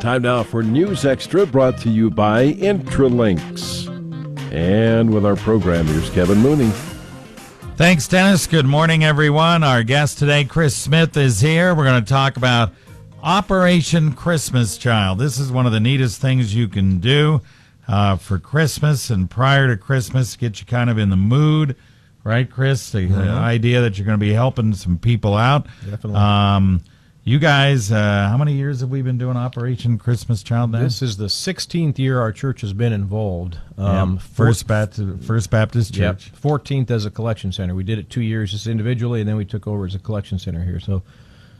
Time now for News Extra, brought to you by Intralinks. And with our program, here's Kevin Mooney. Thanks, Dennis. Good morning, everyone. Our guest today, Chris Smith, is here. We're going to talk about Operation Christmas Child. This is one of the neatest things you can do for Christmas and prior to Christmas, get you kind of in the mood, right, Chris? The idea that you're going to be helping some people out. Definitely. You guys, how many years have we been doing Operation Christmas Child now? This is the 16th year our church has been involved. First Baptist Church. Yep, 14th as a collection center. We did it 2 years just individually, and then we took over as a collection center here. So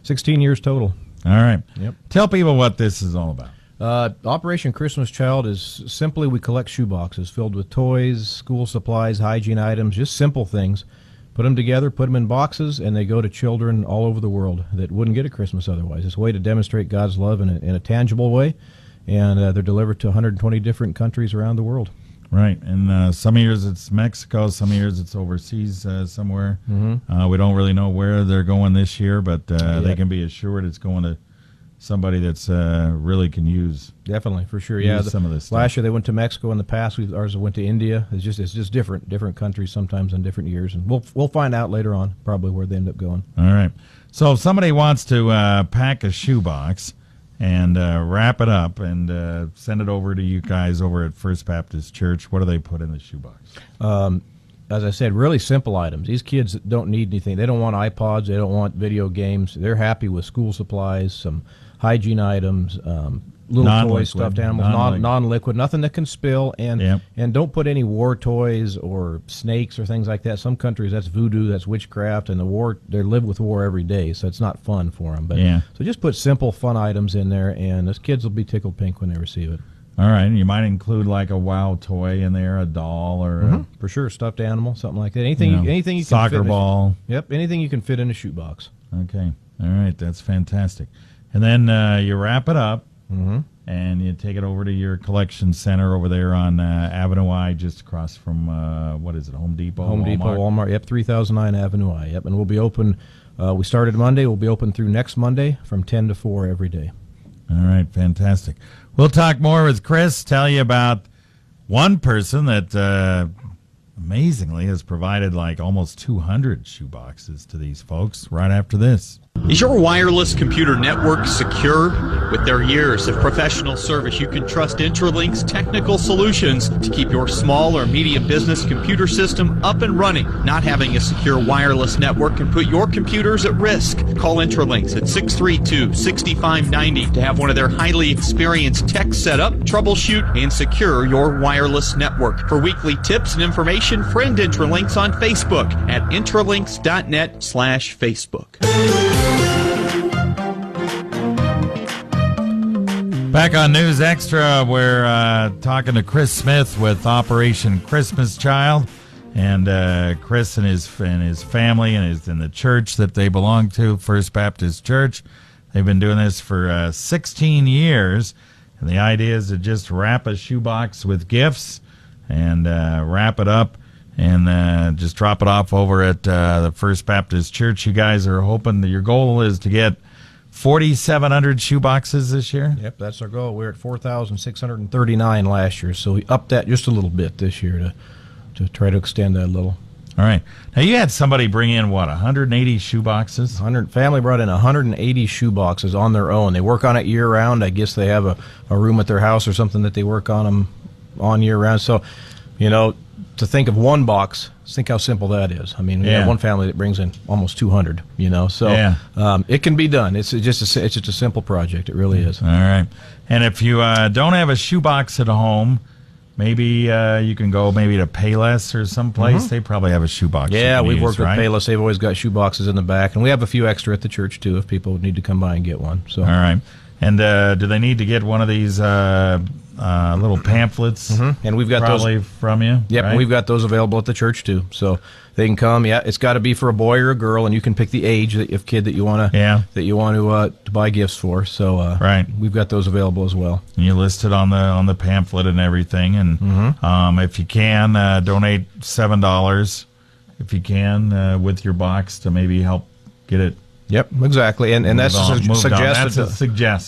16 years total. All right. Yep. Tell people what this is all about. Operation Christmas Child is simply we collect shoeboxes filled with toys, school supplies, hygiene items, just simple things. Put them together, put them in boxes, and they go to children all over the world that wouldn't get a Christmas otherwise. It's a way to demonstrate God's love in a tangible way, and they're delivered to 120 different countries around the world. Right, and some years it's Mexico, some years it's overseas somewhere. We don't really know where they're going this year, but they can be assured it's going to somebody that's really can use. Definitely, for sure. Some of this stuff. Last year they went to Mexico. In the past, ours went to India. It's just different countries sometimes in different years, and we'll find out later on probably where they end up going. All right. So if somebody wants to pack a shoebox and wrap it up and send it over to you guys over at First Baptist Church, what do they put in the shoebox? As I said, really simple items. These kids don't need anything. They don't want iPods. They don't want video games. They're happy with school supplies, some hygiene items, little toys, stuffed animals, non-liquid, nothing that can spill, and don't put any war toys or snakes or things like that. Some countries, that's voodoo, that's witchcraft, and they live with war every day, so it's not fun for them. But so just put simple, fun items in there, and those kids will be tickled pink when they receive it. All right, and you might include like a wow toy in there, a doll, or for sure, stuffed animal, something like that. Anything you can soccer fit ball. Anything you can fit in a shoebox. Okay, all right, that's fantastic. And then you wrap it up, and you take it over to your collection center over there on Avenue I, just across from what is it, Home Depot, Walmart. Yep, 3009 Avenue I. Yep, and we'll be open. We started Monday. We'll be open through next Monday from 10 to 4 every day. All right, fantastic. We'll talk more with Chris, tell you about one person that amazingly has provided like almost 200 shoeboxes to these folks right after this. Is your wireless computer network secure? With their years of professional service, you can trust Intralink's technical solutions to keep your small or medium business computer system up and running. Not having a secure wireless network can put your computers at risk. Call Intralinks at 632-6590 to have one of their highly experienced techs set up, troubleshoot, and secure your wireless network. For weekly tips and information, friend Intralinks on Facebook at intralinks.net/Facebook. Back on News Extra, we're talking to Chris Smith with Operation Christmas Child, and Chris and his family and in the church that they belong to, First Baptist Church. They've been doing this for 16 years, and the idea is to just wrap a shoebox with gifts and wrap it up and just drop it off over at the First Baptist Church. You guys are hoping that your goal is to get 4,700 shoeboxes this year? Yep, that's our goal. We're at 4,639 last year, so we upped that just a little bit this year to try to extend that a little. All right. Now, you had somebody bring in, 180 shoeboxes? Family brought in 180 shoeboxes on their own. They work on it year-round. I guess they have a room at their house or something that they work on them on year-round. So, to think of one box, think how simple that is. I mean, we have one family that brings in almost 200, so it can be done. It's just a simple project. It really is. All right. And if you don't have a shoebox at home, maybe you can go maybe to Payless or someplace. They probably have a shoebox. Yeah, we've worked with Payless. They've always got shoeboxes in the back, and we have a few extra at the church too if people need to come by and get one. So. All right. And do they need to get one of these little pamphlets? And we've got probably those from you. Yep, right? and we've got those available at the church too. So they can come. Yeah, it's got to be for a boy or a girl, and you can pick the age of kid that you want to buy gifts for. So we've got those available as well. And you list it on the pamphlet and everything. And if you can donate $7 if you can with your box to maybe help get it Yep, exactly, and that's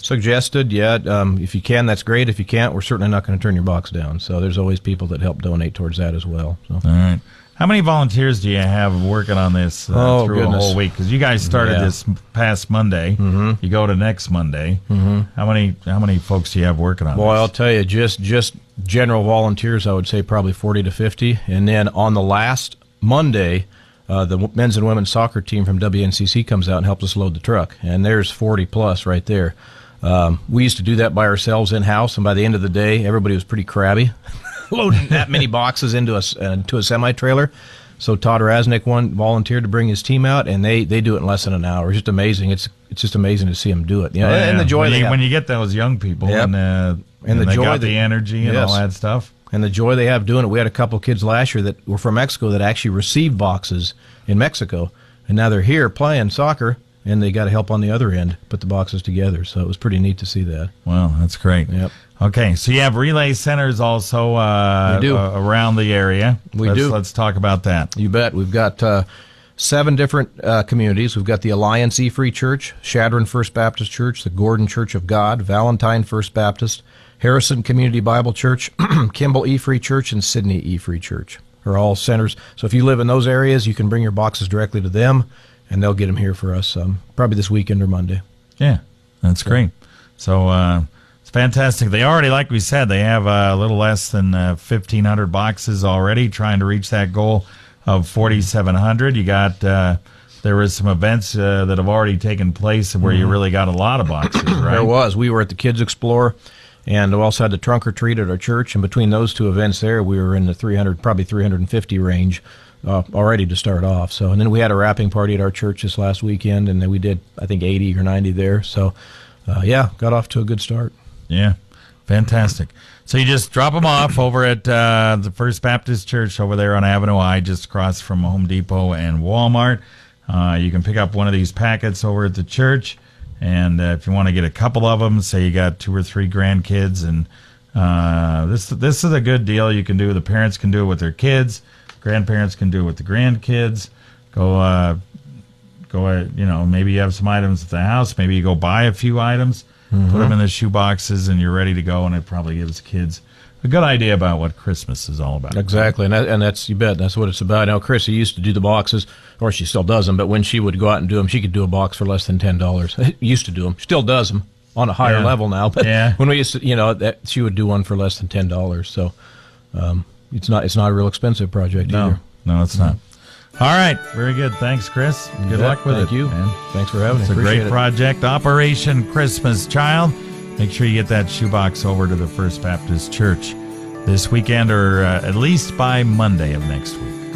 suggested. Yeah, if you can, that's great. If you can't, we're certainly not going to turn your box down. So there's always people that help donate towards that as well. So. All right. How many volunteers do you have working on this through a whole week? Because you guys started this past Monday. Mm-hmm. You go to next Monday. Mm-hmm. How many folks do you have working on this? Well, I'll tell you, just general volunteers, I would say probably 40 to 50. And then on the last Monday, the men's and women's soccer team from WNCC comes out and helps us load the truck. And there's 40 plus right there. We used to do that by ourselves in-house, and by the end of the day, everybody was pretty crabby. Loading that many boxes into a semi-trailer. So Todd Raznick volunteered to bring his team out, and they do it in less than an hour. It's just amazing. It's just amazing to see them do it. You know, and the joy when you get those young people, and the joy, got the energy and all that stuff, and the joy they have doing it. We had a couple kids last year that were from Mexico that actually received boxes in Mexico, and now they're here playing soccer, and they got help on the other end put the boxes together. So it was pretty neat to see that. Wow, that's great. Yep. Okay, so you have relay centers also around the area. Let's talk about that. You bet. We've got 7 different communities. We've got the Alliance E-Free Church, Shadron First Baptist Church, the Gordon Church of God, Valentine First Baptist, Harrison Community Bible Church, Kimball E-Free Church, and Sydney E-Free Church are all centers. So if you live in those areas, you can bring your boxes directly to them, and they'll get them here for us probably this weekend or Monday. Yeah, that's great. So it's fantastic. They already, like we said, they have a little less than 1,500 boxes already, trying to reach that goal of 4,700. You got there was some events that have already taken place where you really got a lot of boxes, right? There was. We were at the Kids Explore, and we also had the Trunk or Treat at our church. And between those two events there, we were in the 300, probably 350 range already to start off. So, and then we had a wrapping party at our church this last weekend, and then we did, I think, 80 or 90 there. So, got off to a good start. Yeah, fantastic. So you just drop them off over at the First Baptist Church over there on Avenue I, just across from Home Depot and Walmart. You can pick up one of these packets over at the church, and if you want to get a couple of them, say you got 2 or 3 grandkids, and this is a good deal. You can do. The parents can do it with their kids, grandparents can do it with the grandkids. Go. Maybe you have some items at the house. Maybe you go buy a few items. Mm-hmm. Put them in the shoe boxes, and you're ready to go. And it probably gives kids a good idea about what Christmas is all about. Exactly, and that's, you bet, that's what it's about. Now, Chrissy used to do the boxes, or she still does them. But when she would go out and do them, she could do a box for less than $10. Used to do them, still does them on a higher level now. But when we used to, she would do one for less than $10. So it's not a real expensive project either. No, it's not. All right, very good. Thanks, Chris. Good luck with it. Thank you, man. Thanks for having me. It's a great project. Operation Christmas Child. Make sure you get that shoebox over to the First Baptist Church this weekend, or at least by Monday of next week.